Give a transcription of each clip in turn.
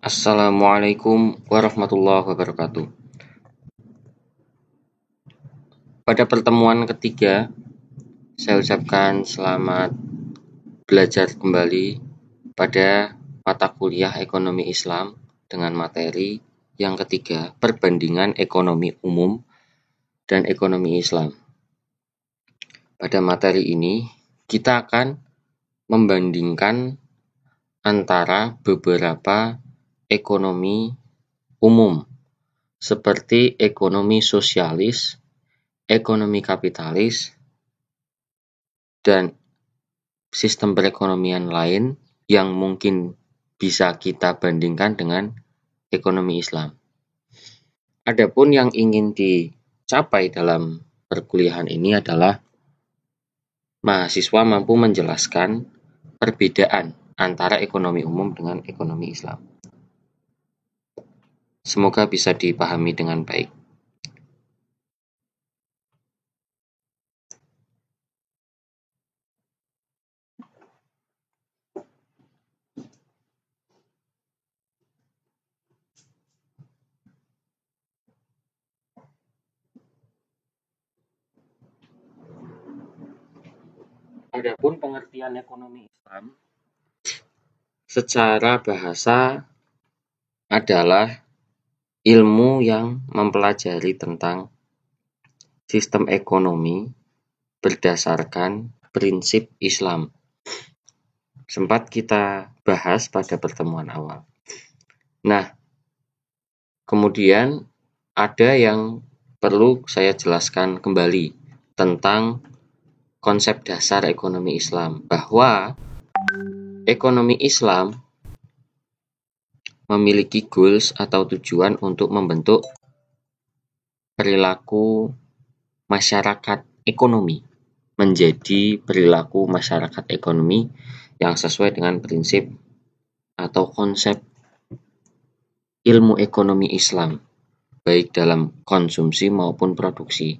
Assalamualaikum warahmatullahi wabarakatuh. Pada pertemuan ketiga, saya ucapkan selamat belajar kembali pada mata kuliah Ekonomi Islam dengan materi yang ketiga, perbandingan ekonomi umum dan ekonomi Islam. Pada materi ini, kita akan membandingkan antara beberapa ekonomi umum seperti ekonomi sosialis, ekonomi kapitalis, dan sistem perekonomian lain yang mungkin bisa kita bandingkan dengan ekonomi Islam. Adapun yang ingin dicapai dalam perkuliahan ini adalah mahasiswa mampu menjelaskan perbedaan antara ekonomi umum dengan ekonomi Islam. Semoga bisa dipahami dengan baik. Adapun pengertian ekonomi Islam secara bahasa adalah ilmu yang mempelajari tentang sistem ekonomi berdasarkan prinsip Islam. Sempat kita bahas pada pertemuan awal. Nah, kemudian ada yang perlu saya jelaskan kembali tentang konsep dasar ekonomi Islam, bahwa ekonomi Islam memiliki goals atau tujuan untuk membentuk perilaku masyarakat ekonomi menjadi perilaku masyarakat ekonomi yang sesuai dengan prinsip atau konsep ilmu ekonomi Islam, baik dalam konsumsi maupun produksi.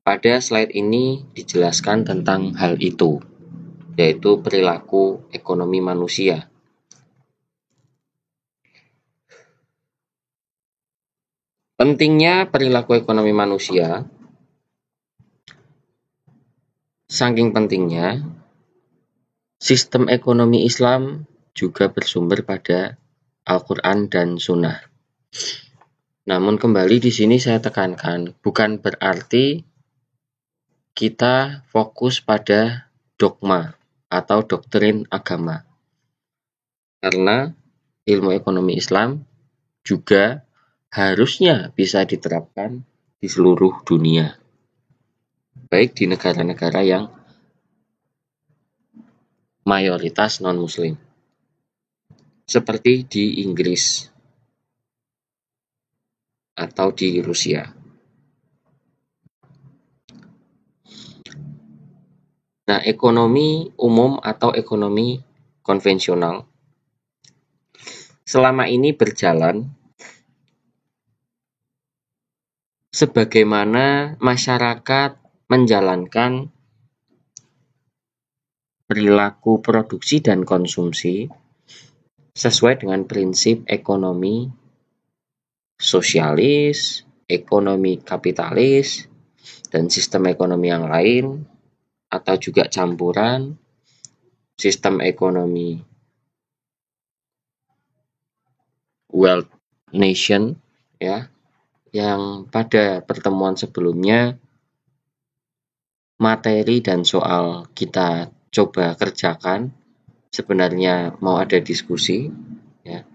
Pada slide ini dijelaskan tentang hal itu, yaitu perilaku ekonomi manusia. Pentingnya perilaku ekonomi manusia, saking pentingnya, sistem ekonomi Islam juga bersumber pada Al-Quran dan Sunnah. Namun kembali di sini saya tekankan, bukan berarti kita fokus pada dogma atau doktrin agama. Karena ilmu ekonomi Islam juga harusnya bisa diterapkan di seluruh dunia, baik di negara-negara yang mayoritas non-muslim, seperti di Inggris atau di Rusia. Nah, ekonomi umum atau ekonomi konvensional selama ini berjalan sebagaimana masyarakat menjalankan perilaku produksi dan konsumsi sesuai dengan prinsip ekonomi sosialis, ekonomi kapitalis, dan sistem ekonomi yang lain, atau juga campuran sistem ekonomi wealth nation, ya, yang pada pertemuan sebelumnya materi dan soal kita coba kerjakan. Sebenarnya mau ada diskusi, ya,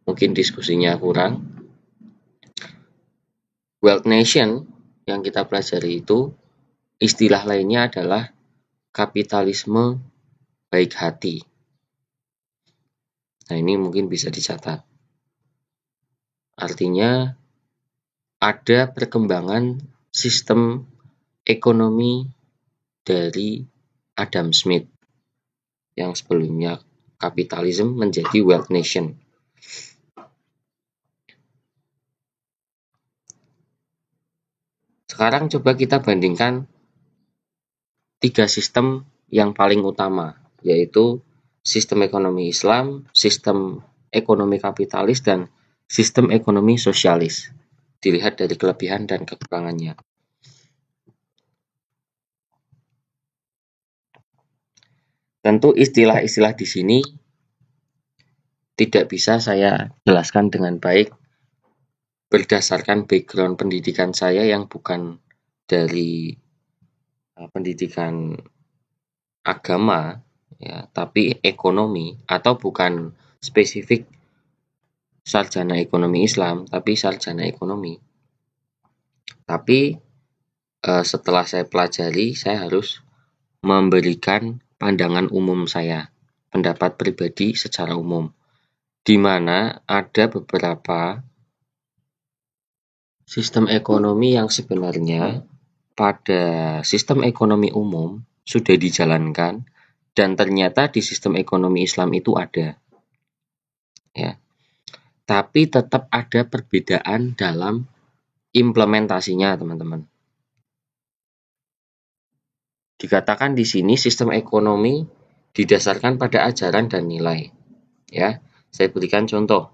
mungkin diskusinya kurang. Wealth nation yang kita pelajari itu istilah lainnya adalah kapitalisme baik hati. Nah, ini mungkin bisa dicatat. Artinya ada perkembangan sistem ekonomi dari Adam Smith yang sebelumnya kapitalisme menjadi wealth nation. Sekarang coba kita bandingkan 3 sistem yang paling utama, yaitu sistem ekonomi Islam, sistem ekonomi kapitalis dan sistem ekonomi sosialis. Dilihat dari kelebihan dan kekurangannya. Tentu istilah-istilah di sini tidak bisa saya jelaskan dengan baik berdasarkan background pendidikan saya yang bukan dari pendidikan agama, ya, tapi ekonomi, atau bukan spesifik sarjana ekonomi Islam, tapi sarjana ekonomi. Tapi setelah saya pelajari, saya harus memberikan pandangan umum saya, pendapat pribadi secara umum, di mana ada beberapa sistem ekonomi yang sebenarnya pada sistem ekonomi umum sudah dijalankan dan ternyata di sistem ekonomi Islam itu ada, ya. Tapi tetap ada perbedaan dalam implementasinya, teman-teman. Dikatakan di sini sistem ekonomi didasarkan pada ajaran dan nilai, ya. Saya berikan contoh.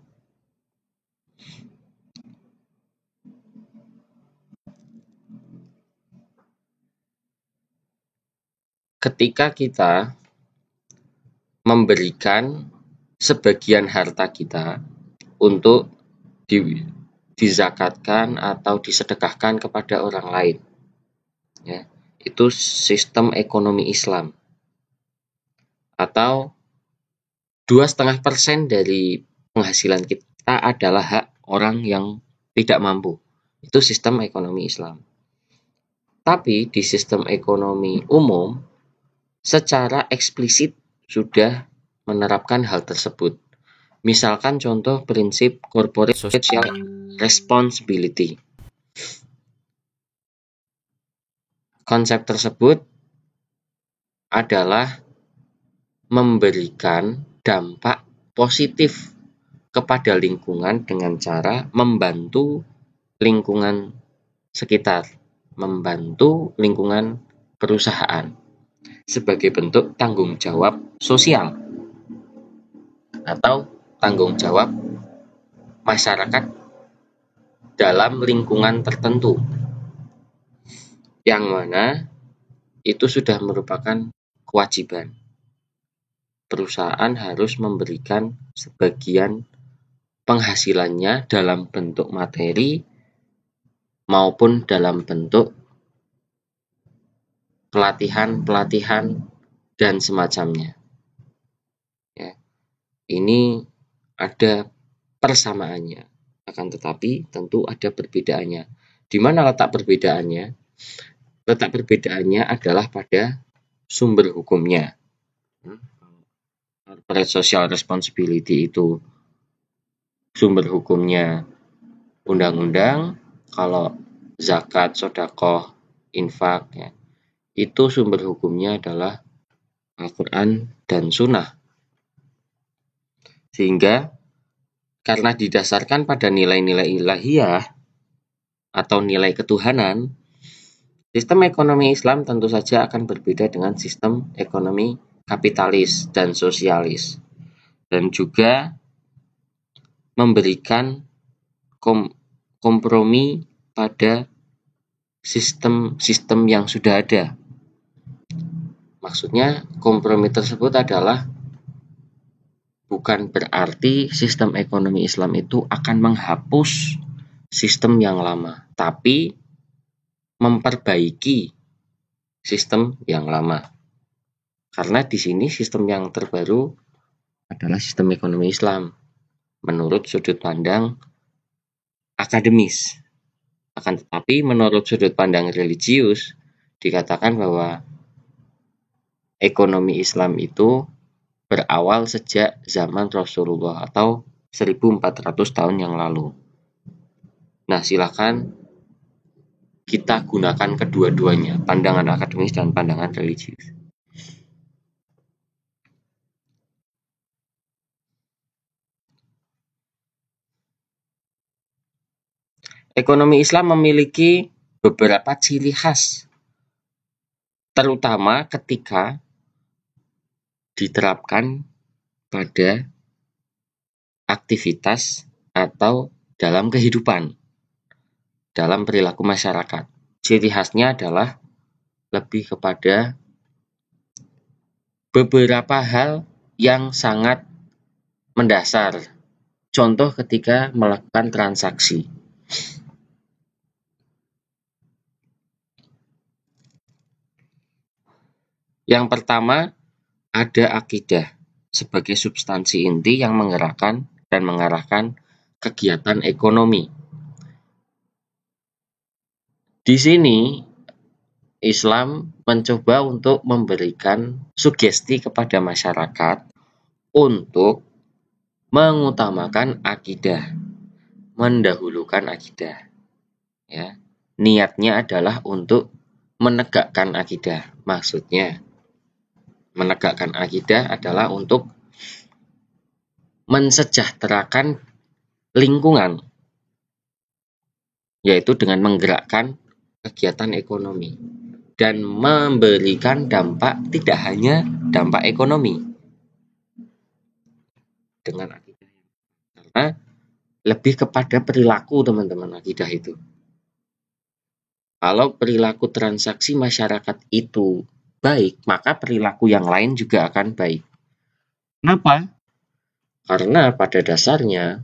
Ketika kita memberikan sebagian harta kita untuk dizakatkan atau disedekahkan kepada orang lain, ya, itu sistem ekonomi Islam. Atau 2,5% dari penghasilan kita adalah hak orang yang tidak mampu. Itu sistem ekonomi Islam. Tapi di sistem ekonomi umum secara eksplisit sudah menerapkan hal tersebut. Misalkan contoh prinsip corporate social responsibility. Konsep tersebut adalah memberikan dampak positif kepada lingkungan dengan cara membantu lingkungan sekitar, membantu lingkungan perusahaan sebagai bentuk tanggung jawab sosial atau tanggung jawab masyarakat dalam lingkungan tertentu, yang mana itu sudah merupakan kewajiban. Perusahaan harus memberikan sebagian penghasilannya dalam bentuk materi maupun dalam bentuk pelatihan dan semacamnya. Ya, ini ada persamaannya, akan tetapi tentu ada perbedaannya. Di mana letak perbedaannya? Letak perbedaannya adalah pada sumber hukumnya. Corporate social responsibility itu sumber hukumnya undang-undang. Kalau zakat, sedekah, infak, ya, itu sumber hukumnya adalah Al-Quran dan Sunnah. Sehingga karena didasarkan pada nilai-nilai ilahiyah atau nilai ketuhanan, sistem ekonomi Islam tentu saja akan berbeda dengan sistem ekonomi kapitalis dan sosialis, dan juga memberikan kompromi pada sistem yang sudah ada. Maksudnya kompromi tersebut adalah bukan berarti sistem ekonomi Islam itu akan menghapus sistem yang lama, tapi memperbaiki sistem yang lama. Karena di sini sistem yang terbaru adalah sistem ekonomi Islam menurut sudut pandang akademis. Akan tetapi menurut sudut pandang religius dikatakan bahwa ekonomi Islam itu berawal sejak zaman Rasulullah atau 1400 tahun yang lalu. Nah, silakan kita gunakan kedua-duanya, pandangan akademis dan pandangan religius. Ekonomi Islam memiliki beberapa ciri khas, terutama ketika diterapkan pada aktivitas atau dalam kehidupan, dalam perilaku masyarakat. Ciri khasnya adalah lebih kepada beberapa hal yang sangat mendasar. Contoh ketika melakukan transaksi. Yang pertama, ada akidah sebagai substansi inti yang menggerakkan dan mengarahkan kegiatan ekonomi. Di sini, Islam mencoba untuk memberikan sugesti kepada masyarakat untuk mengutamakan akidah, mendahulukan akidah. Ya. Niatnya adalah untuk menegakkan akidah. Maksudnya, menegakkan akidah adalah untuk mensejahterakan lingkungan, yaitu dengan menggerakkan kegiatan ekonomi dan memberikan dampak tidak hanya dampak ekonomi dengan akidah, karena lebih kepada perilaku teman-teman akidah itu. Kalau perilaku transaksi masyarakat itu baik, maka perilaku yang lain juga akan baik. Kenapa? Karena pada dasarnya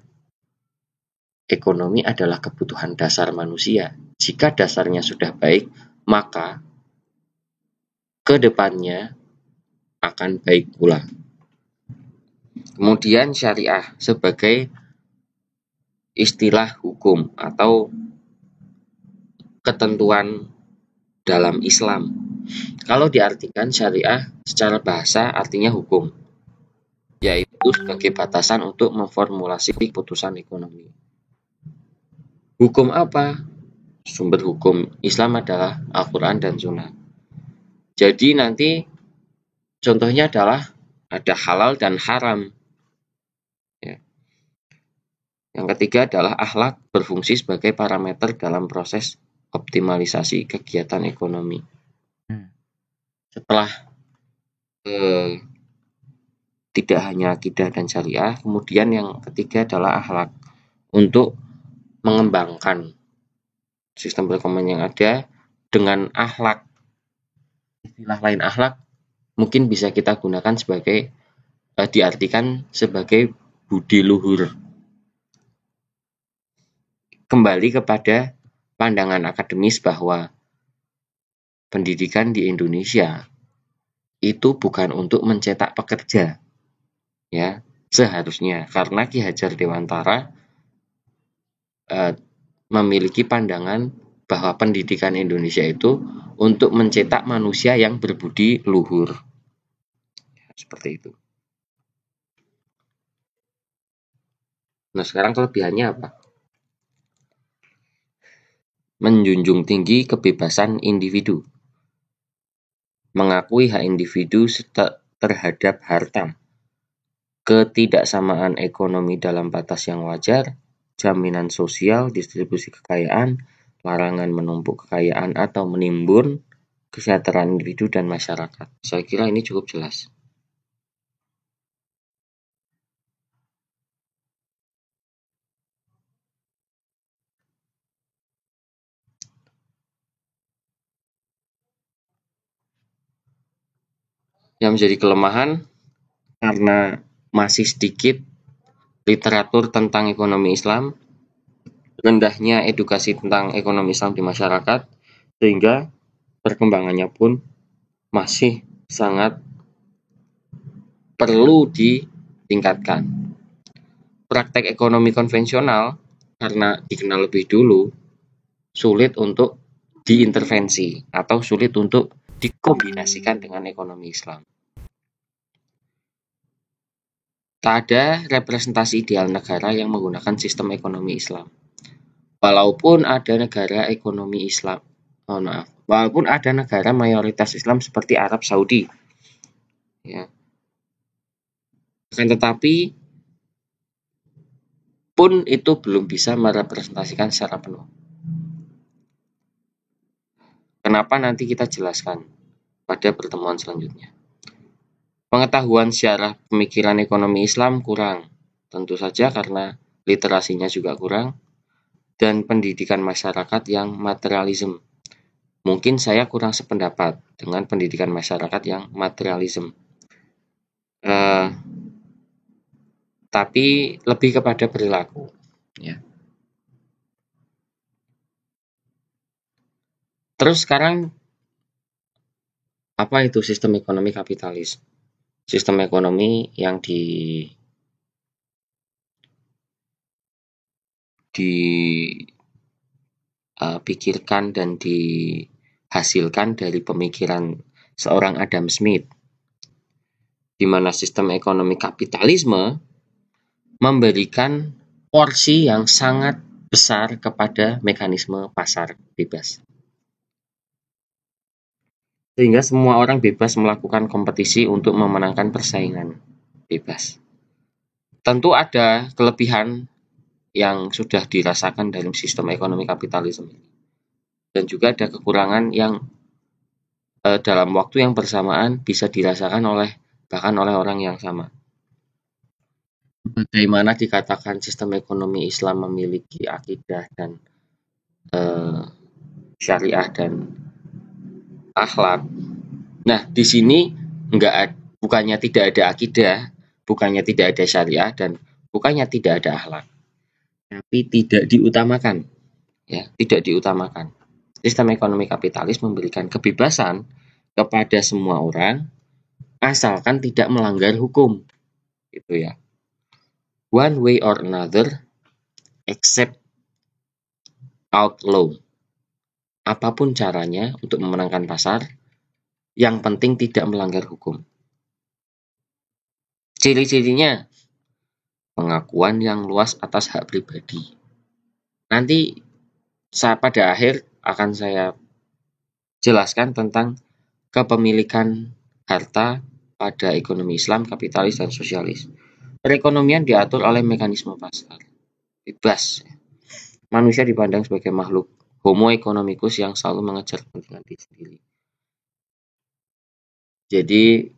ekonomi adalah kebutuhan dasar manusia. Jika dasarnya sudah baik, maka ke depannya akan baik pula. Kemudian syariah sebagai istilah hukum atau ketentuan dalam Islam. Kalau diartikan syariah secara bahasa artinya hukum, yaitu sebagai batasan untuk memformulasi keputusan ekonomi. Hukum apa? Sumber hukum Islam adalah Al-Quran dan Sunnah. Jadi nanti contohnya adalah ada halal dan haram. Ya. Yang ketiga adalah akhlak berfungsi sebagai parameter dalam proses optimalisasi kegiatan ekonomi. Setelah tidak hanya akidah dan syariah, kemudian yang ketiga adalah akhlak untuk mengembangkan sistem perekonomian yang ada dengan akhlak. Istilah lain akhlak mungkin bisa kita gunakan sebagai diartikan sebagai budi luhur. Kembali kepada pandangan akademis bahwa pendidikan di Indonesia itu bukan untuk mencetak pekerja, ya seharusnya, karena Ki Hajar Dewantara memiliki pandangan bahwa pendidikan Indonesia itu untuk mencetak manusia yang berbudi luhur, seperti itu. Nah, sekarang kelebihannya apa? Menjunjung tinggi kebebasan individu, mengakui hak individu terhadap harta, ketidaksamaan ekonomi dalam batas yang wajar, jaminan sosial, distribusi kekayaan, larangan menumpuk kekayaan atau menimbun, kesejahteraan individu dan masyarakat. Saya kira ini cukup jelas. Yang menjadi kelemahan karena masih sedikit literatur tentang ekonomi Islam, rendahnya edukasi tentang ekonomi Islam di masyarakat, sehingga perkembangannya pun masih sangat perlu ditingkatkan. Praktek ekonomi konvensional karena dikenal lebih dulu sulit untuk diintervensi atau sulit untuk dikombinasikan dengan ekonomi Islam. Tak ada representasi ideal negara yang menggunakan sistem ekonomi Islam. Walaupun ada negara ekonomi Islam, walaupun ada negara mayoritas Islam seperti Arab Saudi, ya. Akan tetapi pun itu belum bisa merepresentasikan secara penuh. Kenapa nanti kita jelaskan pada pertemuan selanjutnya. Pengetahuan sejarah pemikiran ekonomi Islam kurang. Tentu saja karena literasinya juga kurang, dan pendidikan masyarakat yang materialisme. Mungkin saya kurang sependapat dengan pendidikan masyarakat yang materialisme. Eh, tapi lebih kepada perilaku. Ya. Terus sekarang apa itu sistem ekonomi kapitalis? Sistem ekonomi yang dipikirkan dan dihasilkan dari pemikiran seorang Adam Smith, di mana sistem ekonomi kapitalisme memberikan porsi yang sangat besar kepada mekanisme pasar bebas. Sehingga semua orang bebas melakukan kompetisi untuk memenangkan persaingan bebas. Tentu ada kelebihan yang sudah dirasakan dalam sistem ekonomi kapitalisme ini. Dan juga ada kekurangan yang dalam waktu yang bersamaan bisa dirasakan bahkan oleh orang yang sama. Bagaimana dikatakan sistem ekonomi Islam memiliki akidah dan syariah dan akhlak. Nah, di sini bukannya tidak ada akidah, bukannya tidak ada syariah, dan bukannya tidak ada akhlak, tapi tidak diutamakan. Ya, tidak diutamakan. Sistem ekonomi kapitalis memberikan kebebasan kepada semua orang asalkan tidak melanggar hukum. Gitu ya. One way or another except outlaw. Apapun caranya untuk memenangkan pasar, yang penting tidak melanggar hukum. Ciri-cirinya pengakuan yang luas atas hak pribadi. Nanti pada akhir akan saya jelaskan tentang kepemilikan harta pada ekonomi Islam, kapitalis, dan sosialis. Perekonomian diatur oleh mekanisme pasar bebas. Manusia dipandang sebagai makhluk homo economicus yang selalu mengejar kepentingan diri sendiri. Jadi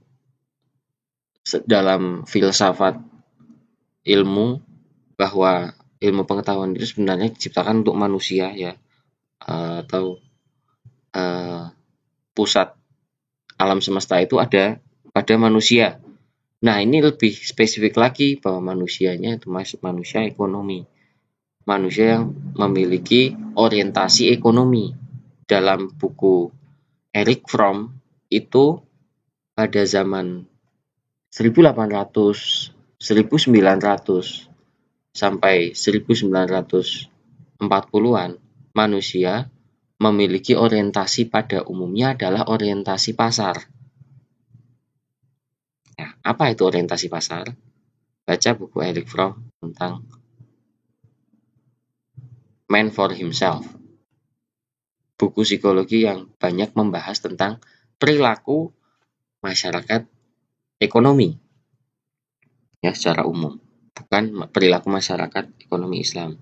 dalam filsafat ilmu, bahwa ilmu pengetahuan itu sebenarnya diciptakan untuk manusia ya, atau pusat alam semesta itu ada pada manusia. Nah, ini lebih spesifik lagi bahwa manusianya itu manusia ekonomi. Manusia yang memiliki orientasi ekonomi. Dalam buku Erich Fromm itu pada zaman 1800, 1900 sampai 1940-an, manusia memiliki orientasi pada umumnya adalah orientasi pasar. Nah, apa itu orientasi pasar? Baca buku Erich Fromm tentang Man for Himself. Buku psikologi yang banyak membahas tentang perilaku masyarakat ekonomi. Ya, secara umum. Bukan perilaku masyarakat ekonomi Islam.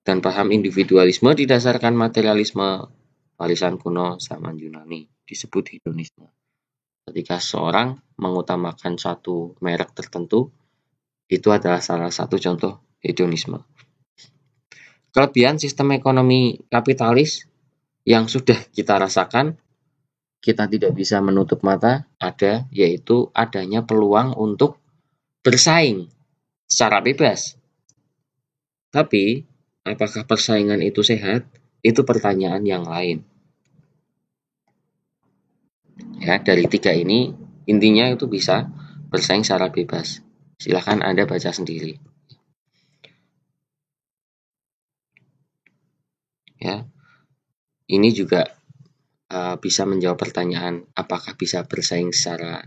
Dan paham individualisme didasarkan materialisme warisan kuno zaman Yunani, disebut hedonisme. Ketika seorang mengutamakan suatu merek tertentu, itu adalah salah satu contoh hedonisme. Kelebihan sistem ekonomi kapitalis yang sudah kita rasakan, kita tidak bisa menutup mata, yaitu adanya peluang untuk bersaing secara bebas. Tapi, apakah persaingan itu sehat? Itu pertanyaan yang lain. Ya, dari 3 ini, intinya itu bisa bersaing secara bebas. Silahkan Anda baca sendiri. Ya, ini juga bisa menjawab pertanyaan apakah bisa bersaing secara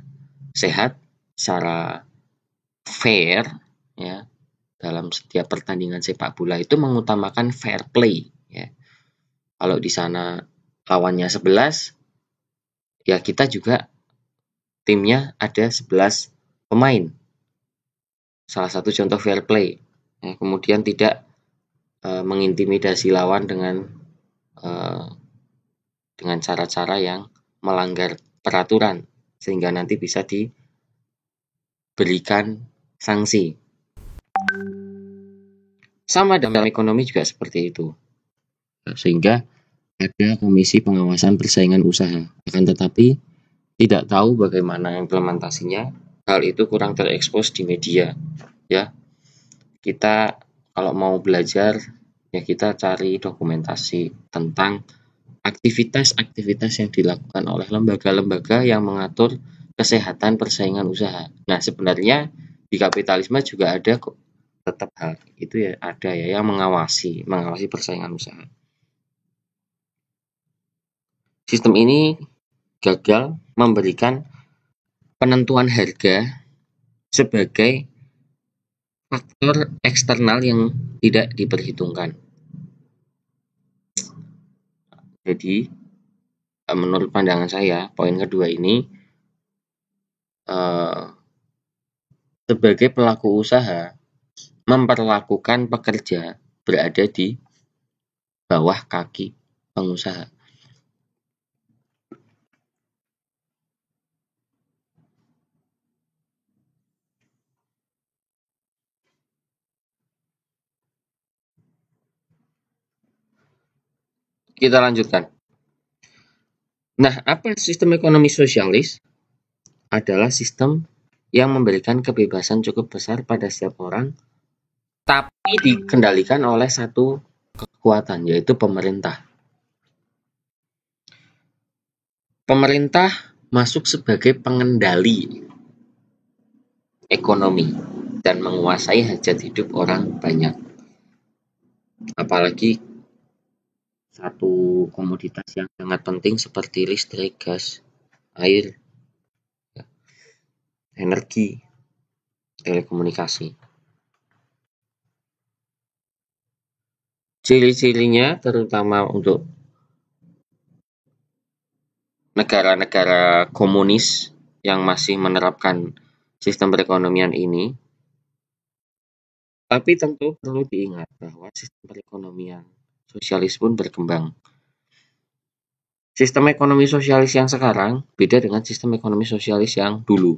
sehat, secara fair, ya. Dalam setiap pertandingan sepak bola itu mengutamakan fair play, ya. Kalau di sana lawannya 11, ya kita juga timnya ada 11 pemain. Salah satu contoh fair play. Ya, kemudian tidak mengintimidasi lawan dengan cara-cara yang melanggar peraturan sehingga nanti bisa berikan sanksi. Sama dalam ekonomi juga seperti itu. Sehingga ada Komisi Pengawasan Persaingan Usaha. Akan tetapi tidak tahu bagaimana implementasinya. Hal itu kurang terekspos di media. Ya, kita kalau mau belajar ya kita cari dokumentasi tentang aktivitas-aktivitas yang dilakukan oleh lembaga-lembaga yang mengatur kesehatan persaingan usaha. Nah, sebenarnya di kapitalisme juga ada kok, tetap hal itu ya ada ya yang mengawasi persaingan usaha. Sistem ini gagal memberikan penentuan harga sebagai faktor eksternal yang tidak diperhitungkan. Jadi, menurut pandangan saya, poin kedua ini sebagai pelaku usaha memperlakukan pekerja berada di bawah kaki pengusaha. Kita lanjutkan. Nah, apa sistem ekonomi sosialis? Adalah sistem yang memberikan kebebasan cukup besar pada setiap orang, tapi dikendalikan oleh satu kekuatan, yaitu pemerintah. Pemerintah masuk sebagai pengendali ekonomi dan menguasai hajat hidup orang banyak. Apalagi satu komoditas yang sangat penting seperti listrik, gas, air, energi, telekomunikasi. Ciri-cirinya terutama untuk negara-negara komunis yang masih menerapkan sistem perekonomian ini, tapi tentu perlu diingat bahwa sistem perekonomian sosialis pun berkembang. Sistem ekonomi sosialis yang sekarang beda dengan sistem ekonomi sosialis yang dulu.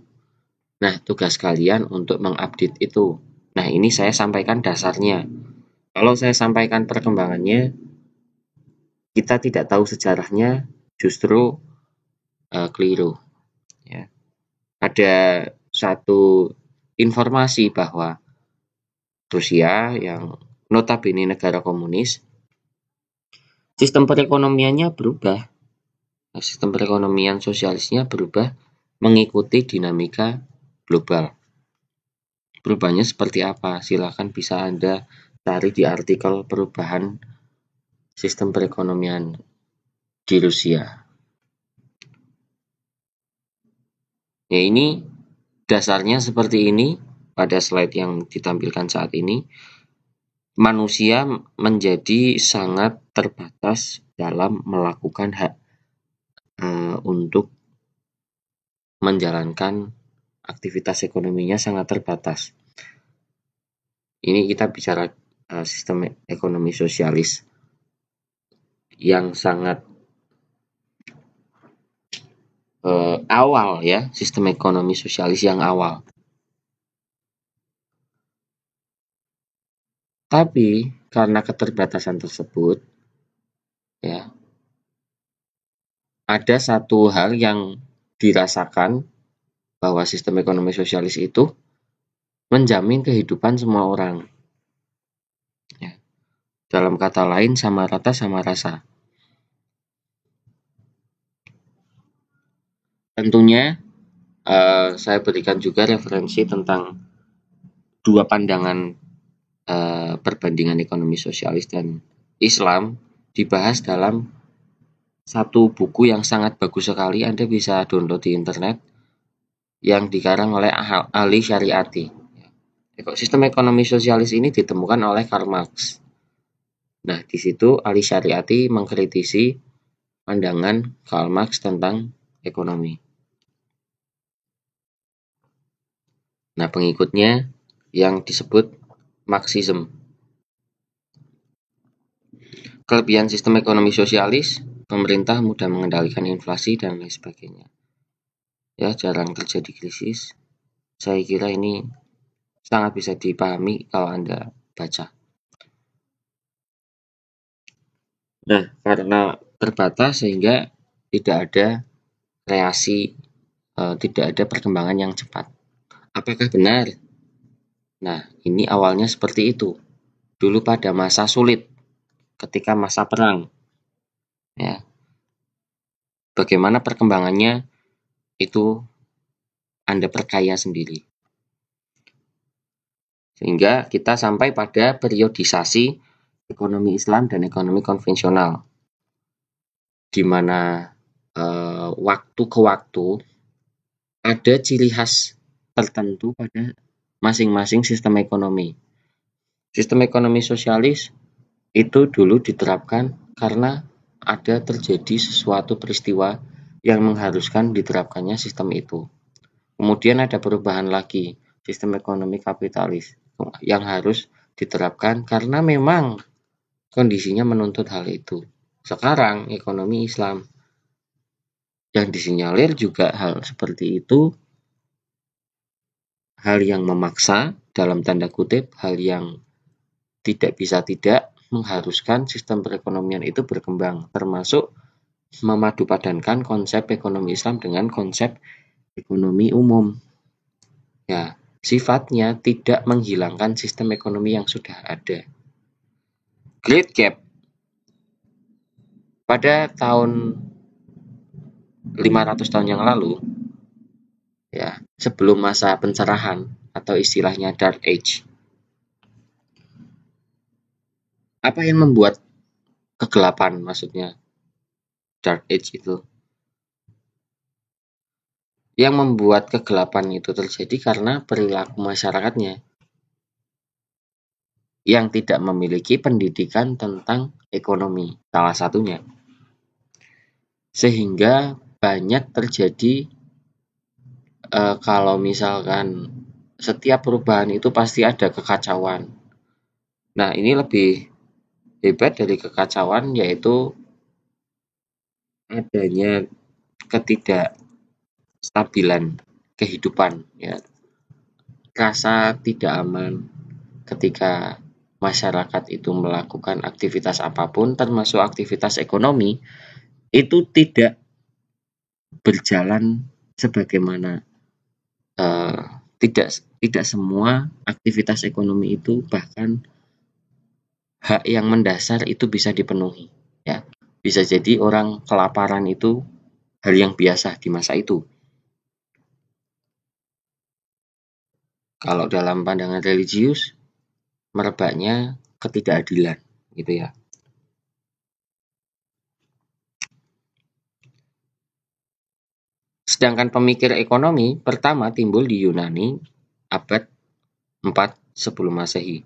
Nah, tugas kalian untuk mengupdate itu. Nah, ini saya sampaikan dasarnya. Kalau saya sampaikan perkembangannya, kita tidak tahu sejarahnya, justru keliru. Ya. Ada satu informasi bahwa Rusia yang notabene negara komunis, sistem perekonomiannya berubah. Sistem perekonomian sosialisnya berubah mengikuti dinamika global. Perubahannya seperti apa? Silakan bisa Anda cari di artikel perubahan sistem perekonomian di Rusia. Ya, ini dasarnya seperti ini pada slide yang ditampilkan saat ini. Manusia menjadi sangat terbatas dalam melakukan hak untuk menjalankan aktivitas ekonominya sangat terbatas. Ini kita bicara sistem ekonomi sosialis yang sangat awal ya, sistem ekonomi sosialis yang awal. Tapi karena keterbatasan tersebut, ya, ada satu hal yang dirasakan bahwa sistem ekonomi sosialis itu menjamin kehidupan semua orang. Ya. Dalam kata lain, sama rata sama rasa. Tentunya saya berikan juga referensi tentang dua pandangan perbandingan ekonomi sosialis dan Islam dibahas dalam satu buku yang sangat bagus sekali. Anda bisa download di internet yang dikarang oleh Ali Syariati. Sistem ekonomi sosialis ini ditemukan oleh Karl Marx. Nah, di situ Ali Syariati mengkritisi pandangan Karl Marx tentang ekonomi. Nah, pengikutnya yang disebut Marxism. Kelebihan sistem ekonomi sosialis, pemerintah mudah mengendalikan inflasi dan lain sebagainya. Ya, jarang terjadi krisis. Saya kira ini sangat bisa dipahami kalau Anda baca. Nah, karena terbatas sehingga tidak ada reaksi, tidak ada perkembangan yang cepat. Apakah benar? Nah, ini awalnya seperti itu. Dulu pada masa sulit, ketika masa perang, ya, bagaimana perkembangannya itu Anda perkaya sendiri. Sehingga kita sampai pada periodisasi ekonomi Islam dan ekonomi konvensional, di mana waktu ke waktu ada ciri khas tertentu pada masing-masing sistem ekonomi. Sistem ekonomi sosialis itu dulu diterapkan karena ada terjadi sesuatu peristiwa yang mengharuskan diterapkannya sistem itu. Kemudian ada perubahan lagi, sistem ekonomi kapitalis yang harus diterapkan karena memang kondisinya menuntut hal itu. Sekarang ekonomi Islam yang disinyalir juga hal seperti itu, hal yang memaksa dalam tanda kutip, hal yang tidak bisa tidak mengharuskan sistem perekonomian itu berkembang, termasuk memadupadankan konsep ekonomi Islam dengan konsep ekonomi umum. Ya, sifatnya tidak menghilangkan sistem ekonomi yang sudah ada. Great Gap pada tahun 500 tahun yang lalu, ya, sebelum masa pencerahan atau istilahnya Dark Age. Apa yang membuat kegelapan, maksudnya Dark Age itu? Yang membuat kegelapan itu terjadi karena perilaku masyarakatnya yang tidak memiliki pendidikan tentang ekonomi, salah satunya. Sehingga banyak terjadi kalau misalkan setiap perubahan itu pasti ada kekacauan. Nah, ini lebih hebat dari kekacauan, yaitu adanya ketidakstabilan kehidupan, ya. Rasa tidak aman ketika masyarakat itu melakukan aktivitas apapun, termasuk aktivitas ekonomi, itu tidak berjalan sebagaimana uh, tidak tidak semua aktivitas ekonomi itu, bahkan hak yang mendasar itu bisa dipenuhi, ya. Bisa jadi orang kelaparan itu hal yang biasa di masa itu. Kalau dalam pandangan religius, merebaknya ketidakadilan, gitu ya. Sedangkan pemikir ekonomi pertama timbul di Yunani abad 4 sebelum Masehi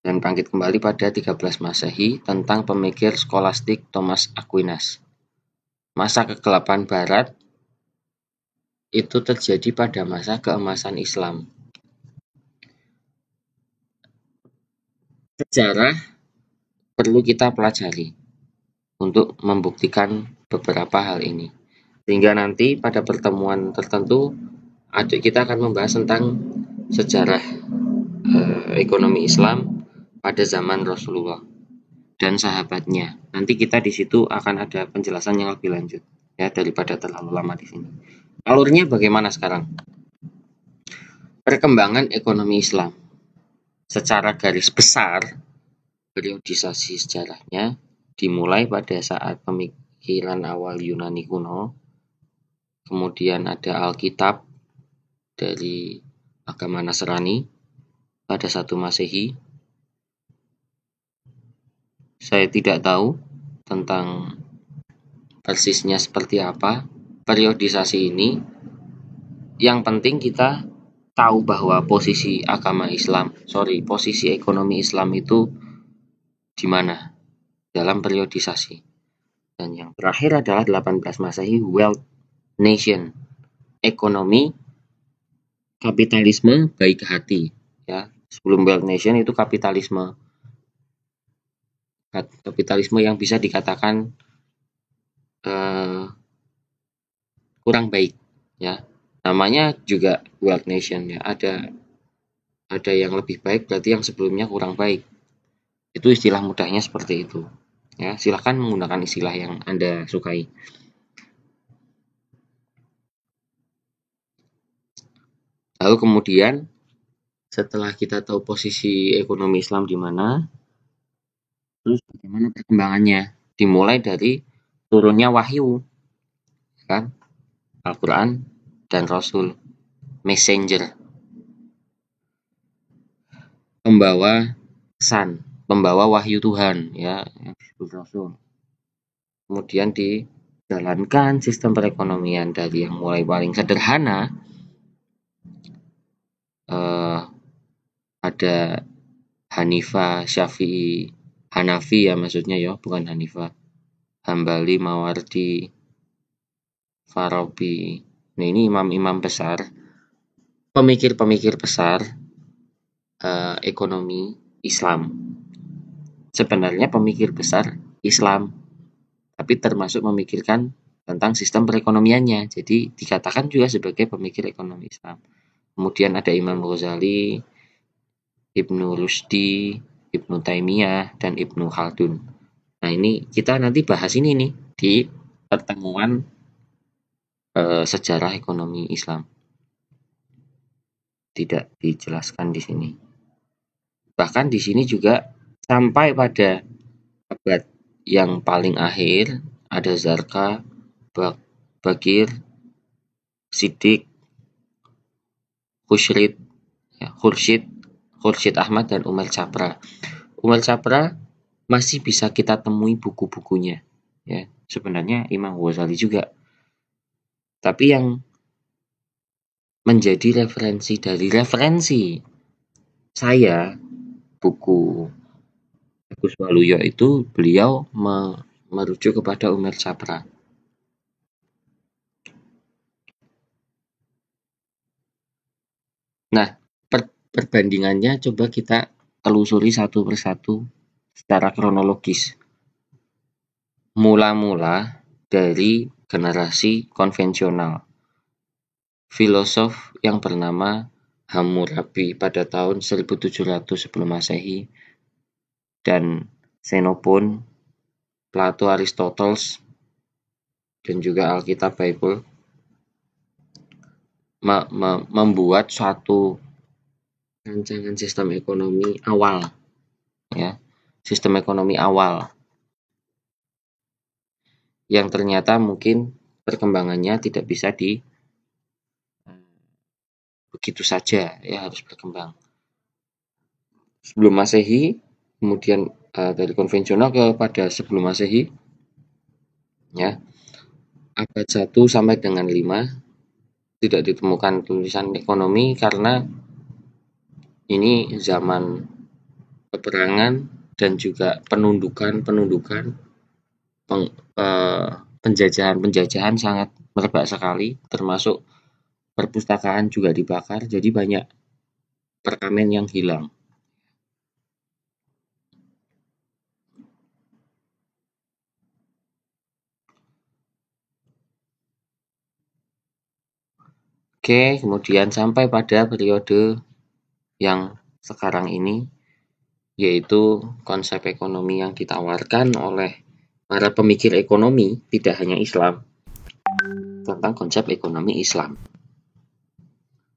dan bangkit kembali pada 13 Masehi tentang pemikir skolastik Thomas Aquinas. Masa kegelapan barat itu terjadi pada masa keemasan Islam. Sejarah perlu kita pelajari untuk membuktikan beberapa hal ini. Sehingga nanti pada pertemuan tertentu kita akan membahas tentang sejarah ekonomi Islam pada zaman Rasulullah dan sahabatnya. Nanti kita di situ akan ada penjelasan yang lebih lanjut, ya, daripada terlalu lama di sini. Alurnya bagaimana sekarang? Perkembangan ekonomi Islam secara garis besar, periodisasi sejarahnya dimulai pada saat pemikiran awal Yunani kuno, kemudian ada Alkitab dari agama Nasrani pada 1 Masehi. Saya tidak tahu tentang persisnya seperti apa periodisasi ini. Yang penting kita tahu bahwa posisi posisi ekonomi Islam itu di mana dalam periodisasi. Dan yang terakhir adalah 18 Masehi, Wealth Nation, ekonomi kapitalisme baik hati, ya. Sebelum Wealth Nation itu kapitalisme yang bisa dikatakan kurang baik, ya. Namanya juga wealth nation ya. Ada yang lebih baik berarti yang sebelumnya kurang baik. Itu istilah mudahnya seperti itu. Ya, silahkan menggunakan istilah yang Anda sukai. Lalu kemudian setelah kita tahu posisi ekonomi Islam di mana, terus bagaimana perkembangannya? Dimulai dari turunnya wahyu, kan? Al-Quran dan Rasul, messenger, pembawa pesan, pembawa wahyu Tuhan, ya, yang disebut Rasul. Kemudian dijalankan sistem perekonomian dari yang mulai paling sederhana, ada Hanifah, Syafi'i, Hanafi ya maksudnya ya, bukan Hanifah, Hambali, Mawardi, Farabi. Nah ini imam-imam besar, pemikir-pemikir besar ekonomi Islam. Sebenarnya pemikir besar Islam, tapi termasuk memikirkan tentang sistem perekonomiannya. Jadi dikatakan juga sebagai pemikir ekonomi Islam. Kemudian ada Imam Ghazali, Ibnu Rushdi, Ibnu Taimiyah, dan Ibnu Khaldun. Nah ini kita nanti bahas ini nih di pertemuan sejarah ekonomi Islam. Tidak dijelaskan di sini. Bahkan di sini juga sampai pada abad yang paling akhir ada Zarqa, Bakir, Siddiq, Khursyid Ahmad, dan Umar Chapra. Umar Chapra masih bisa kita temui buku-bukunya. Ya, sebenarnya Imam Ghazali juga. Tapi yang menjadi referensi saya, buku Agus Waluyo itu beliau merujuk kepada Umar Chapra. Nah, perbandingannya coba kita telusuri satu persatu secara kronologis. Mula-mula dari generasi konvensional. Filosof yang bernama Hammurabi pada tahun 1700 sebelum Masehi, dan Xenophon, Plato, Aristoteles, dan juga Alkitab Bible membuat suatu rancangan sistem ekonomi awal, ya, sistem ekonomi awal yang ternyata mungkin perkembangannya tidak bisa begitu saja, ya, harus berkembang. Sebelum Masehi, kemudian dari konvensional kepada sebelum Masehi, ya, abad 1 sampai dengan 5 tidak ditemukan tulisan ekonomi karena ini zaman peperangan dan juga penundukan, penjajahan sangat merebak sekali, termasuk perpustakaan juga dibakar, jadi banyak perkamen yang hilang. Oke, kemudian sampai pada periode yang sekarang ini, yaitu konsep ekonomi yang ditawarkan oleh para pemikir ekonomi, tidak hanya Islam, tentang konsep ekonomi Islam.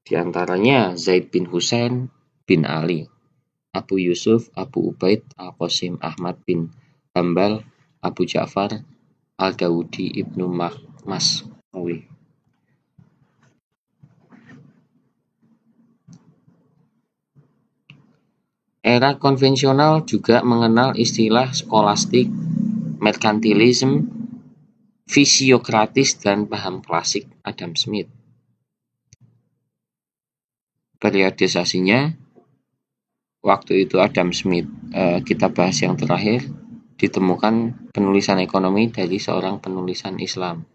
Di antaranya Zaid bin Husain bin Ali, Abu Yusuf, Abu Ubaid, Al-Qasim Ahmad bin Hambal, Abu Ja'far Al-Dawudi, Ibnu Mas'awi. Era konvensional juga mengenal istilah skolastik, merkantilisme, fisiokratis, dan paham klasik Adam Smith. Periodisasinya, waktu itu Adam Smith, kita bahas yang terakhir, ditemukan penulisan ekonomi dari seorang penulisan Islam.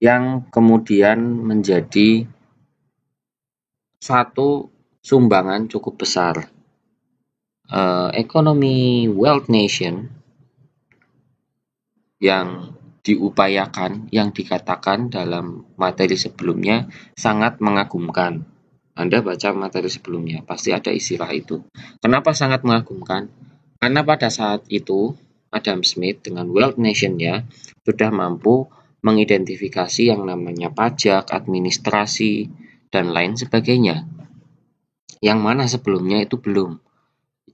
Yang kemudian menjadi satu sumbangan cukup besar ekonomi wealth nation yang diupayakan, yang dikatakan dalam materi sebelumnya sangat mengagumkan. Anda baca materi sebelumnya, pasti ada istilah itu. Kenapa sangat mengagumkan? Karena pada saat itu, Adam Smith dengan Wealth Nation-nya sudah mampu mengidentifikasi yang namanya pajak, administrasi, dan lain sebagainya. Yang mana sebelumnya itu belum.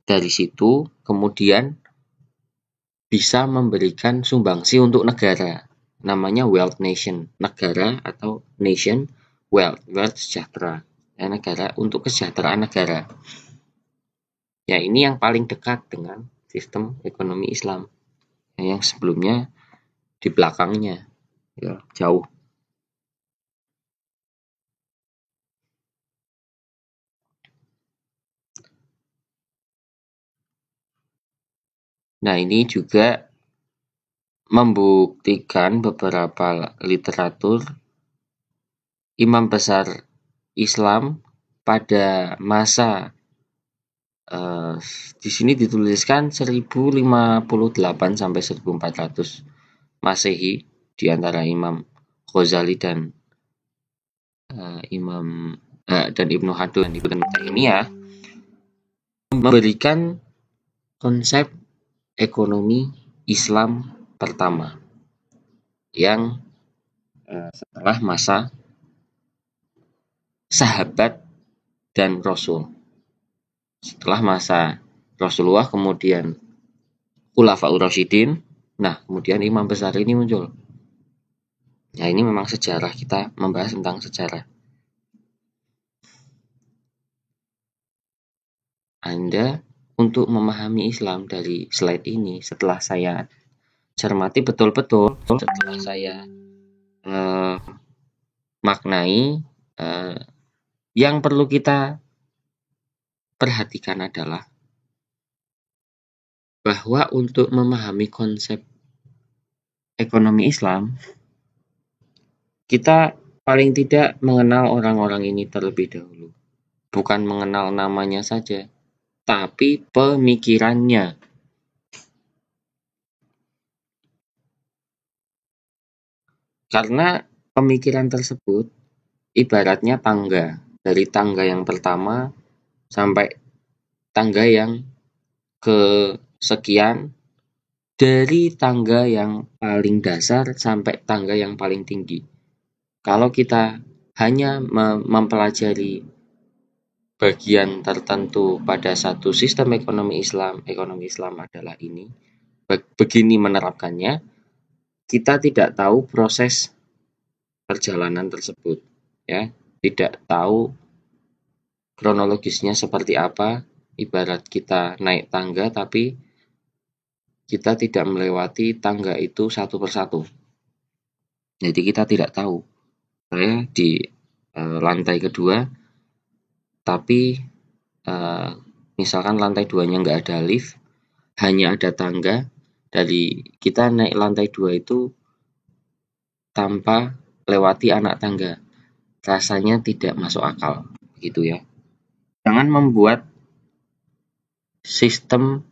Dari situ kemudian bisa memberikan sumbangsi untuk negara. Namanya wealth nation, negara atau nation wealth sejahtera. Ya, negara untuk kesejahteraan negara. Ya, ini yang paling dekat dengan sistem ekonomi Islam. Yang sebelumnya di belakangnya, ya, jauh. Nah, ini juga membuktikan beberapa literatur imam besar Islam pada masa di sini dituliskan 1058 sampai 1400 Masehi di antara Imam Ghazali dan Ibnu Khaldun dan Ibnu Taimiyah memberikan konsep ekonomi Islam pertama yang setelah masa sahabat dan Rasul. Setelah masa Rasulullah kemudian Khulafaur Rasyidin, nah kemudian imam besar ini muncul. Nah, ini memang sejarah, kita membahas tentang sejarah. Anda untuk memahami Islam dari slide ini, setelah saya cermati betul-betul, setelah saya maknai, yang perlu kita perhatikan adalah bahwa untuk memahami konsep ekonomi Islam, kita paling tidak mengenal orang-orang ini terlebih dahulu. Bukan mengenal namanya saja, tapi pemikirannya. Karena pemikiran tersebut ibaratnya tangga. Dari tangga yang pertama sampai tangga yang kesekian, dari tangga yang paling dasar sampai tangga yang paling tinggi. Kalau kita hanya mempelajari bagian tertentu pada satu sistem ekonomi Islam adalah ini, begini menerapkannya, kita tidak tahu proses perjalanan tersebut, ya, tidak tahu kronologisnya seperti apa. Ibarat kita naik tangga tapi kita tidak melewati tangga itu satu persatu, jadi kita tidak tahu. Saya di lantai kedua, tapi misalkan lantai 2-nya nggak ada lift, hanya ada tangga. Dari kita naik lantai 2 itu tanpa lewati anak tangga, rasanya tidak masuk akal, begitu ya. Jangan membuat sistem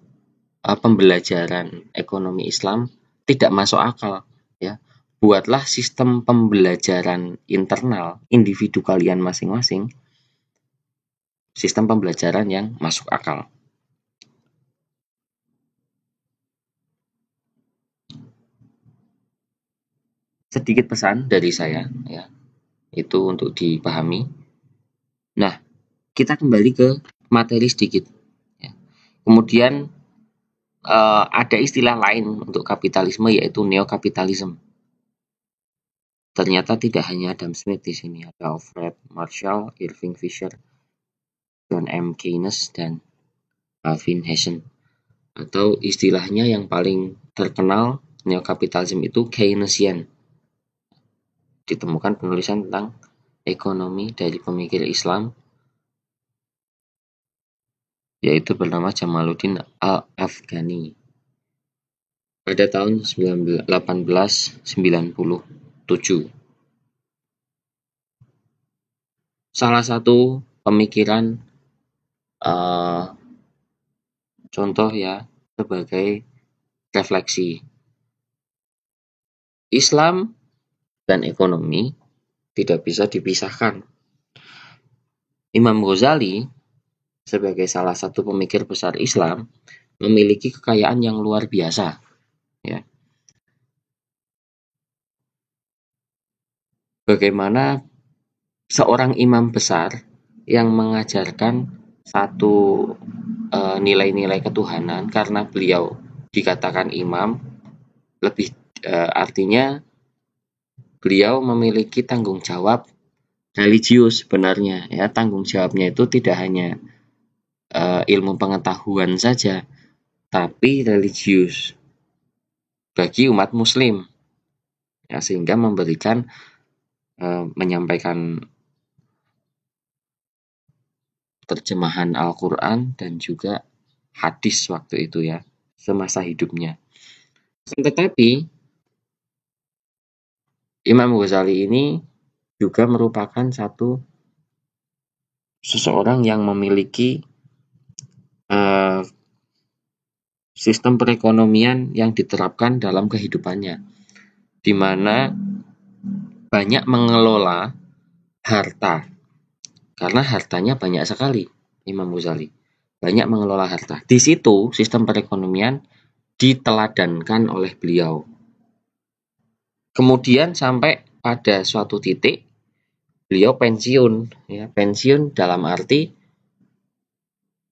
pembelajaran ekonomi Islam tidak masuk akal, ya. Buatlah sistem pembelajaran internal individu kalian masing-masing, sistem pembelajaran yang masuk akal. Sedikit pesan dari saya, ya, itu untuk dipahami. Nah, kita kembali ke materi sedikit, ya. Kemudian ada istilah lain untuk kapitalisme, yaitu neokapitalisme. Ternyata tidak hanya Adam Smith di sini, ada Alfred Marshall, Irving Fisher, John M. Keynes, dan Alvin Hesen. Atau istilahnya yang paling terkenal neokapitalisme itu Keynesian. Ditemukan penulisan tentang ekonomi dari pemikir Islam, yaitu bernama Jamaluddin Al-Afghani pada tahun 1897. Salah satu pemikiran contoh ya sebagai refleksi. Islam dan ekonomi tidak bisa dipisahkan. Imam Ghazali sebagai salah satu pemikir besar Islam memiliki kekayaan yang luar biasa, ya. Bagaimana seorang imam besar yang mengajarkan satu nilai-nilai ketuhanan karena beliau dikatakan imam, lebih artinya beliau memiliki tanggung jawab religius sebenarnya, ya. Tanggung jawabnya itu tidak hanya ilmu pengetahuan saja, tapi religius bagi umat muslim, ya, sehingga memberikan menyampaikan terjemahan Al-Quran dan juga hadis waktu itu, ya, semasa hidupnya. Tetapi Imam Ghazali ini juga merupakan seseorang yang memiliki sistem perekonomian yang diterapkan dalam kehidupannya, di mana banyak mengelola harta, karena hartanya banyak sekali. Imam Ghazali banyak mengelola harta. Di situ sistem perekonomian diteladankan oleh beliau. Kemudian sampai pada suatu titik beliau pensiun, ya. Pensiun dalam arti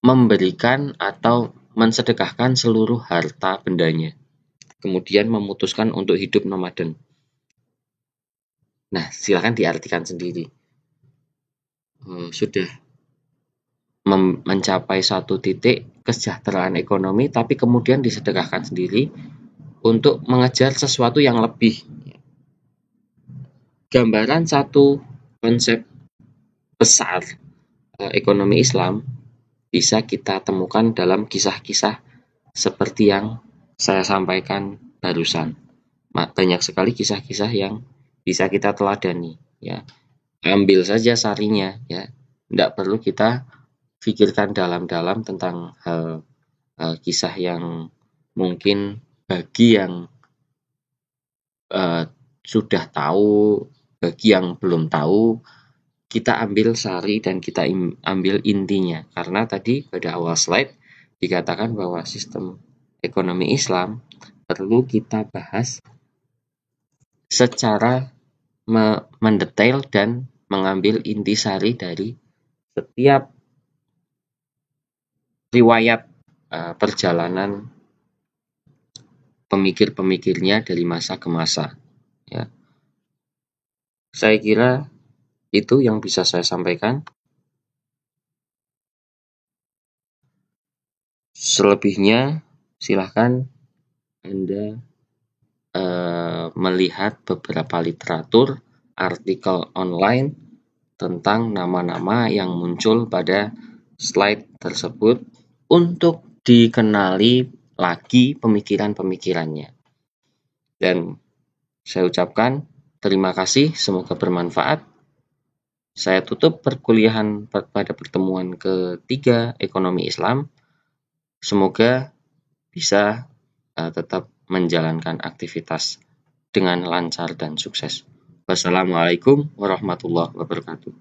memberikan atau mensedekahkan seluruh harta bendanya. Kemudian memutuskan untuk hidup nomaden. Nah, silakan diartikan sendiri. Sudah mencapai satu titik kesejahteraan ekonomi, tapi kemudian disedekahkan sendiri untuk mengejar sesuatu yang lebih. Gambaran satu konsep besar ekonomi Islam bisa kita temukan dalam kisah-kisah seperti yang saya sampaikan barusan. Banyak sekali kisah-kisah yang bisa kita teladani, ya. Ambil saja sarinya, ya. Tidak perlu kita pikirkan dalam-dalam tentang hal kisah yang mungkin bagi yang sudah tahu, bagi yang belum tahu, kita ambil sari dan kita ambil intinya. Karena tadi pada awal slide dikatakan bahwa sistem ekonomi Islam perlu kita bahas secara mendetail dan mengambil intisari dari setiap riwayat perjalanan pemikir-pemikirnya dari masa ke masa, ya. Saya kira itu yang bisa saya sampaikan. Selebihnya silahkan Anda melihat beberapa literatur, artikel online tentang nama-nama yang muncul pada slide tersebut untuk dikenali lagi pemikiran-pemikirannya. Dan saya ucapkan terima kasih, semoga bermanfaat. Saya tutup perkuliahan pada pertemuan ketiga ekonomi Islam. Semoga bisa tetap menjalankan aktivitas dengan lancar dan sukses. Wassalamualaikum warahmatullahi wabarakatuh.